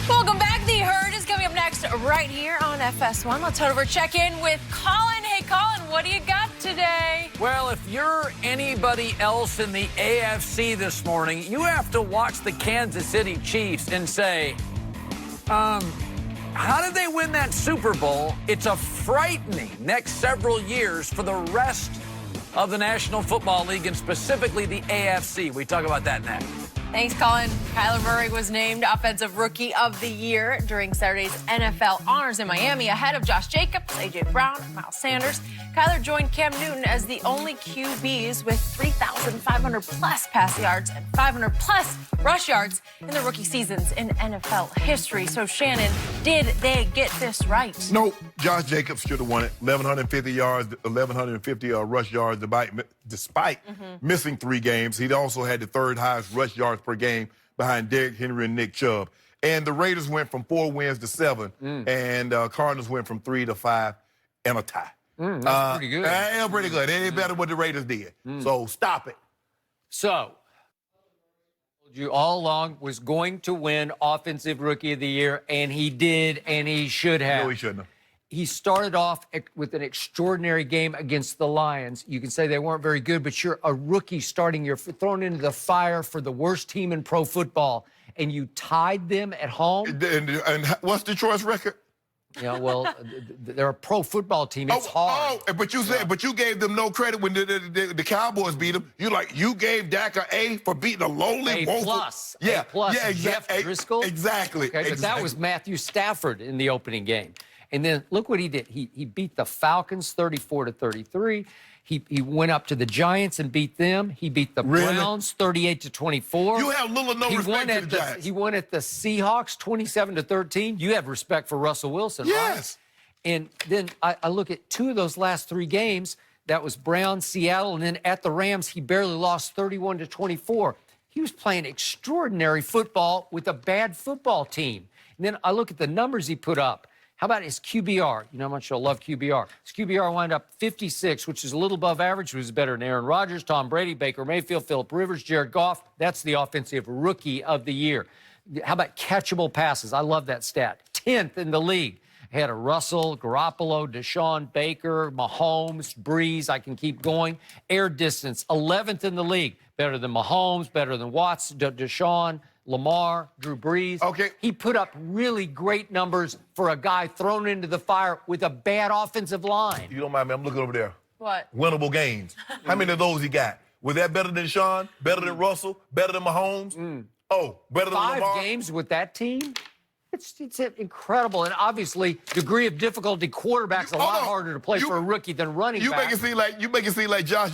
Welcome back. The Herd is coming up next right here on FS1. Let's head over check in with Colin. Hey, Colin, what do you got today? Well, if you're anybody else in the AFC this morning, you have to watch the Kansas City Chiefs and say, how did they win that Super Bowl? It's a frightening next several years for the rest of the National Football League and specifically the AFC. We talk about that next. Thanks, Colin. Kyler Murray was named Offensive Rookie of the Year during Saturday's NFL Honors in Miami, ahead of Josh Jacobs, A.J. Brown, and Miles Sanders. Kyler joined Cam Newton as the only QBs with 3,500-plus pass yards and 500-plus rush yards in the rookie seasons in NFL history. So, Shannon, did they get this right? No, Josh Jacobs should have won it. 1,150 yards, 1,150 rush yards despite missing 3 games. He also had the third highest rush yards per game behind Derrick Henry and Nick Chubb. And the Raiders went from 4 wins to 7, and Cardinals went from 3 to 5 and a tie. That's pretty good. Yeah, pretty good. It ain't better what the Raiders did. So stop it. So, you all along was going to win Offensive Rookie of the Year, and he did, and he should have. No, he shouldn't have. He started off with an extraordinary game against the Lions. You can say they weren't very good, but you're a rookie starting. You're thrown into the fire for the worst team in pro football, and you tied them at home. And what's Detroit's record? Yeah, well, they're a pro football team. It's hard. But you said, but you gave them no credit when the Cowboys beat them. You gave Dak an A for beating a lowly, woeful. A plus. Yeah, Jeff Driscoll. Exactly. Okay, but that was Matthew Stafford in the opening game. And then look what he did. He beat the Falcons 34-33. He went up to the Giants and beat them. He beat the Browns 38-24. You have little or no respect for the Giants. He won at the Seahawks 27-13. You have respect for Russell Wilson, right? Yes. And then I look at 2 of those last 3 games. That was Browns, Seattle, and then at the Rams, he barely lost 31-24. He was playing extraordinary football with a bad football team. And then I look at the numbers he put up. How about his QBR? You know how much I love QBR. His QBR wound up 56, which is a little above average. It was better than Aaron Rodgers, Tom Brady, Baker Mayfield, Phillip Rivers, Jared Goff. That's the Offensive Rookie of the Year. How about catchable passes? I love that stat. 10th in the league. Had a Russell, Garoppolo, Deshaun, Baker, Mahomes, Breeze. I can keep going. Air distance, 11th in the league. Better than Mahomes, better than Watts, Deshaun, Lamar, Drew Brees. Okay. He put up really great numbers for a guy thrown into the fire with a bad offensive line. You don't mind me? I'm looking over there. What? Winnable games. How many of those he got? Was that better than Sean? Better than Russell? Better than Mahomes? Oh, better than Lamar? 5 games with that team? It's incredible. And obviously, degree of difficulty, quarterback's a lot harder to play for a rookie than running back. You make it seem like Josh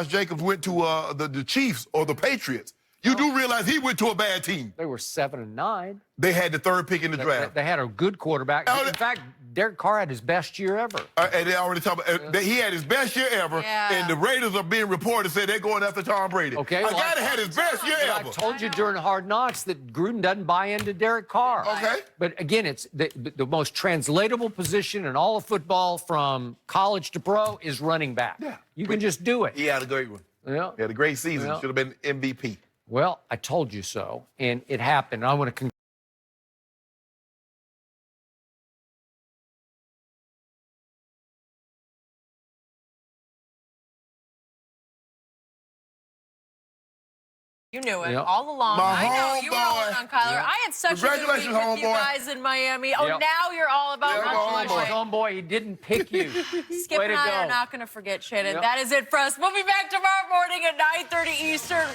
Jacobs went to the Chiefs or the Patriots. You do realize he went to a bad team. They were 7-9. They had the 3rd pick in the draft. They had a good quarterback. In fact, Derek Carr had his best year ever. And they already talked about he had his best year ever. Yeah. And the Raiders are being reported say they're going after Tom Brady. Okay, a guy that had his best year ever. I told you during Hard Knocks that Gruden doesn't buy into Derek Carr. Okay. But again, it's the most translatable position in all of football from college to pro is running back. Yeah. You can just do it. He had a great one. Yeah. He had a great season. Yeah. Should have been MVP. Well, I told you so, and it happened. I want to You knew it Yep. all along. My I know you were all homeboy. in on Kyler. Yep. I had such a good week Congratulations, with you homeboy. guys in Miami. Oh, Yep. now you're all about Yeah, Russell. homeboy. homeboy, he didn't pick you. Skip Way and to I are go. not going to forget, Shannon. Yep. That is it for us. We'll be back tomorrow morning at 9:30 Eastern.